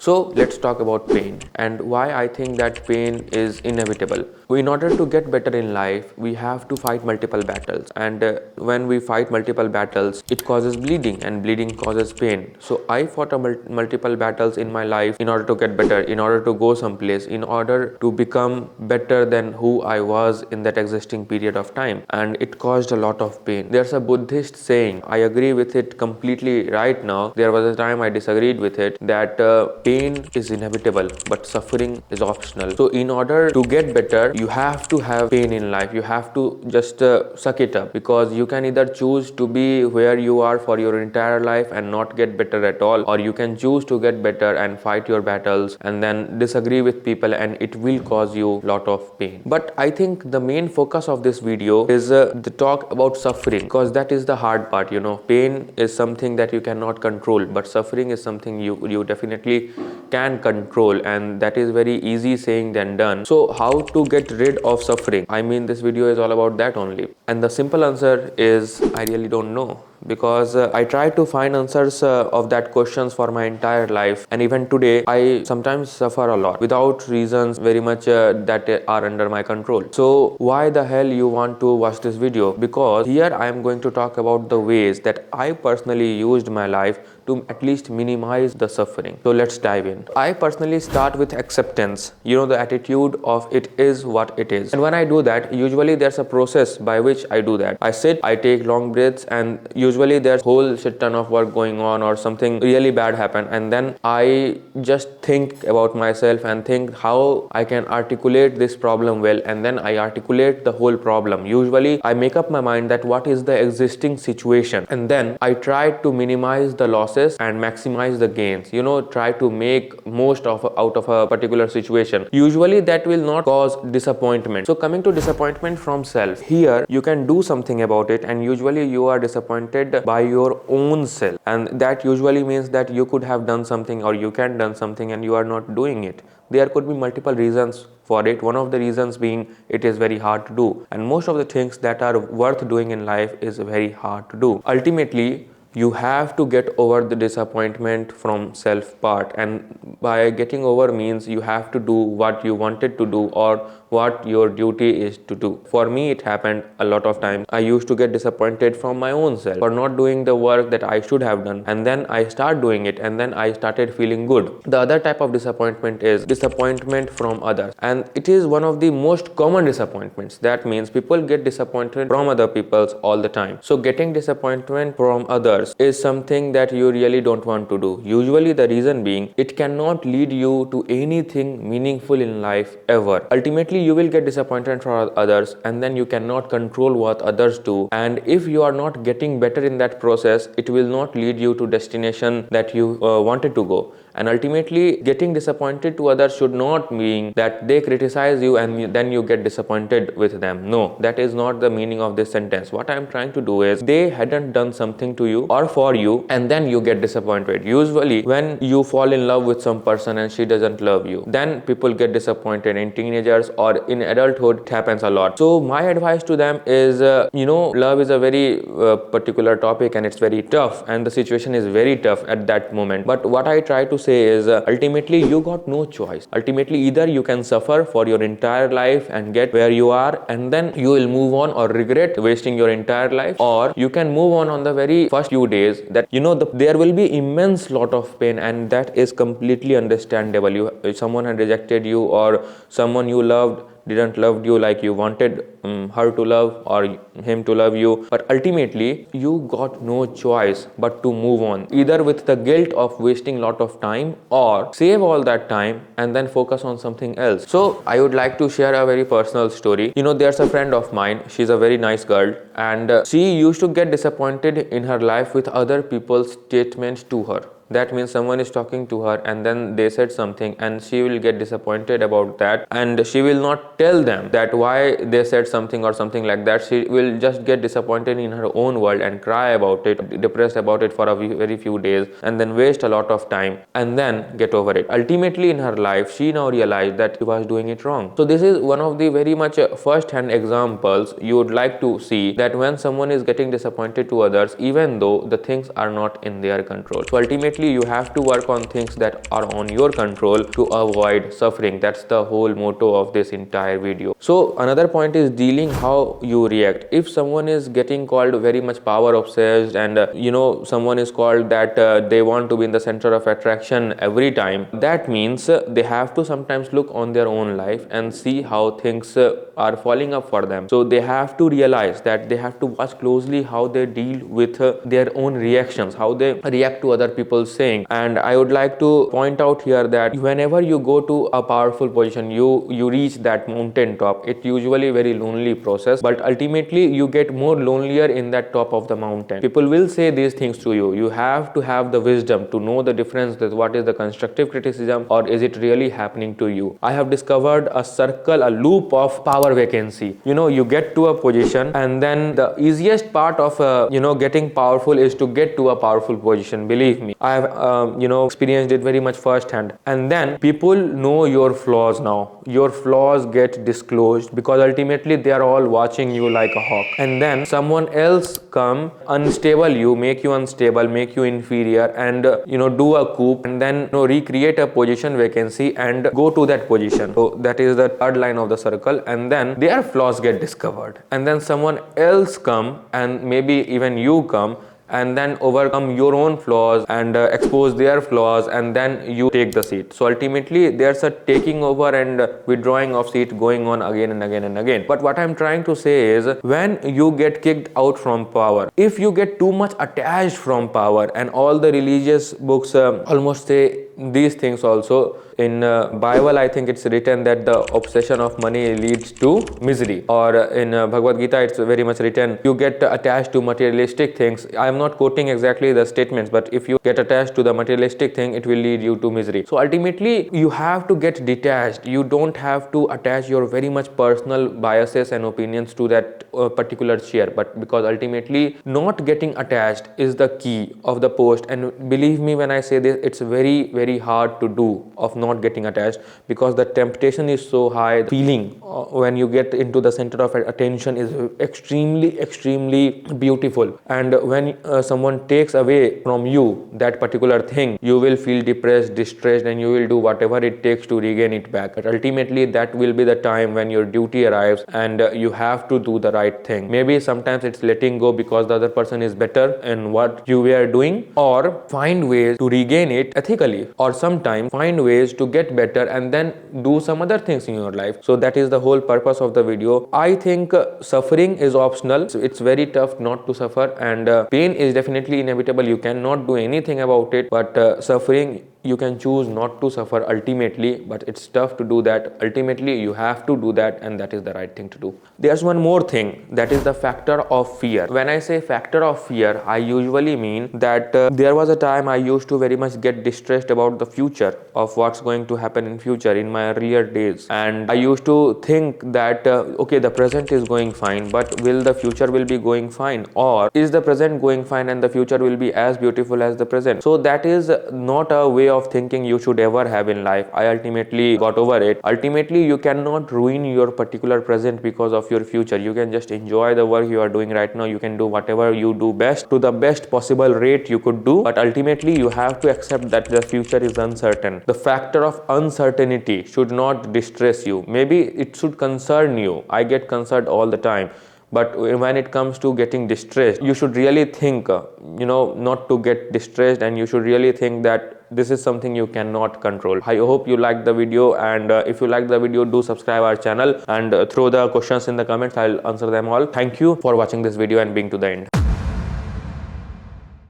So let's talk about pain and why I think that pain is inevitable. In order to get better in life, we have to fight multiple battles, and when we fight multiple battles, it causes bleeding, and bleeding causes pain. So I fought multiple battles in my life in order to get better, in order to go someplace, in order to become better than who I was in that existing period of time, and it caused a lot of pain. There's a Buddhist saying, I agree with it completely right now. There was a time I disagreed with it, that pain is inevitable but suffering is optional. So in order to get better, you have to have pain in life. You have to just suck it up, because you can either choose to be where you are for your entire life and not get better at all, or you can choose to get better and fight your battles and then disagree with people, and it will cause you a lot of pain. But I think the main focus of this video is the talk about suffering, because that is the hard part. Pain is something that you cannot control, but suffering is something you definitely can control, and that is very easy saying than done. So how to get rid of suffering? I mean, this video is all about that only, and the simple answer is I really don't know, because I try to find answers of that questions for my entire life, and even today I sometimes suffer a lot without reasons very much that are under my control. So why the hell you want to watch this video? Because here I am going to talk about the ways that I personally used my life to at least minimize the suffering. So let's dive in. I personally start with acceptance, the attitude of it is what it is. And when I do that, usually there's a process by which I do that. I sit, I take long breaths, and usually there's whole shit ton of work going on or something really bad happen, and then I just think about myself and think how I can articulate this problem well, and then I articulate the whole problem. Usually I make up my mind that what is the existing situation, and then I try to minimize the losses and maximize the gains. Try to make most out of a particular situation. Usually that will not cause disappointment. So coming to disappointment from self, here you can do something about it, and usually you are disappointed by your own self, and that usually means that you could have done something or you can done something and you are not doing it. There could be multiple reasons for it. One of the reasons being it is very hard to do, and most of the things that are worth doing in life is very hard to do. Ultimately, you have to get over the disappointment from self part, and by getting over means you have to do what you wanted to do or what your duty is to do. For me, it happened a lot of times. I used to get disappointed from my own self for not doing the work that I should have done, and then I start doing it, and then I started feeling good. The other type of disappointment is disappointment from others, and it is one of the most common disappointments. That means people get disappointed from other people all the time. So getting disappointment from others is something that you really don't want to do. Usually the reason being it cannot lead you to anything meaningful in life ever. Ultimately you will get disappointed from others, and then you cannot control what others do, and if you are not getting better in that process, it will not lead you to destination that you wanted to go. And ultimately getting disappointed to others should not mean that they criticize you and then you get disappointed with them. No, that is not the meaning of this sentence. What I am trying to do is they hadn't done something to you or for you, and then you get disappointed. Usually when you fall in love with some person and she doesn't love you, then people get disappointed. In teenagers or in adulthood, it happens a lot. So my advice to them is love is a very particular topic, and it's very tough, and the situation is very tough at that moment. But what I try to say is ultimately you got no choice. Ultimately either you can suffer for your entire life and get where you are, and then you will move on or regret wasting your entire life, or you can move on the very first few days that there will be immense lot of pain, and that is completely understandable. If someone had rejected you, or someone you loved didn't love you like you wanted her to love or him to love you, but ultimately you got no choice but to move on, either with the guilt of wasting lot of time, or save all that time and then focus on something else. So I would like to share a very personal story. There's a friend of mine, she's a very nice girl, and she used to get disappointed in her life with other people's statements to her. That means someone is talking to her and then they said something, and she will get disappointed about that, and she will not tell them that why they said something or something like that. She will just get disappointed in her own world and cry about it, depressed about it for a very few days, and then waste a lot of time and then get over it. Ultimately in her life, she now realized that she was doing it wrong. So this is one of the very much first-hand examples you would like to see, that when someone is getting disappointed to others, even though the things are not in their control. So ultimately ultimately you have to work on things that are on your control to avoid suffering. That's the whole motto of this entire video. So another point is dealing how you react. If someone is getting called very much power obsessed, and someone is called that they want to be in the center of attraction every time, that means they have to sometimes look on their own life and see how things are falling up for them. So they have to realize that they have to watch closely how they deal with their own reactions, how they react to other people's saying. And I would like to point out here that whenever you go to a powerful position, you reach that mountain top, it usually very lonely process, but ultimately you get more lonelier in that top of the mountain. People will say these things to you. You have to have the wisdom to know the difference, that what is the constructive criticism or is it really happening to you. I have discovered a circle, a loop of power vacancy. You get to a position, and then the easiest part of getting powerful is to get to a powerful position. Believe me, I have experienced it very much firsthand. And then people know your flaws. Now your flaws get disclosed because ultimately they are all watching you like a hawk. And then someone else come unstable you, make you unstable, make you inferior, and do a coup, and then recreate a position vacancy and go to that position. So that is the third line of the circle. And then their flaws get discovered, and then someone else come, and maybe even you come, and then overcome your own flaws and expose their flaws, and then you take the seat. So ultimately there's a taking over and withdrawing of seat going on again and again and again. But what I'm trying to say is, when you get kicked out from power, if you get too much attached from power, and all the religious books almost say these things also. In Bible, I think it's written that the obsession of money leads to misery, or in Bhagavad Gita it's very much written you get attached to materialistic things. I am not quoting exactly the statements, but if you get attached to the materialistic thing, it will lead you to misery. So ultimately you have to get detached. You don't have to attach your very much personal biases and opinions to that particular chair, but because ultimately not getting attached is the key of the post. And believe me when I say this, it's very, very hard to do, of not getting attached, because the temptation is so high. The feeling when you get into the center of attention is extremely beautiful, and when someone takes away from you that particular thing, you will feel depressed, distressed, and you will do whatever it takes to regain it back. But ultimately that will be the time when your duty arrives, and you have to do the right thing. Maybe sometimes it's letting go because the other person is better in what you were doing, or find ways to regain it ethically, or sometimes find ways to get better and then do some other things in your life. So that is the whole purpose of the video. I think suffering is optional. So it's very tough not to suffer, and pain is definitely inevitable. You cannot do anything about it, but suffering, you can choose not to suffer ultimately, but it's tough to do that. Ultimately you have to do that, and that is the right thing to do. There's one more thing, that is the factor of fear. When I say factor of fear, I usually mean that there was a time I used to very much get distressed about the future, of what's going to happen in future in my earlier days, and I used to think that okay, the present is going fine, but will the future will be going fine, or is the present going fine and the future will be as beautiful as the present? So that is not a way of thinking you should ever have in life. I ultimately got over it. Ultimately you cannot ruin your particular present because of your future. You can just enjoy the work you are doing right now. You can do whatever you do best to the best possible rate you could do, but ultimately you have to accept that the future is uncertain. The factor of uncertainty should not distress you. Maybe it should concern you. I get concerned all the time, but when it comes to getting distressed, you should really think not to get distressed, and you should really think that this is something you cannot control. I hope you liked the video, and if you liked the video, do subscribe our channel and throw the questions in the comments. I'll answer them all. Thank you for watching this video and being to the end.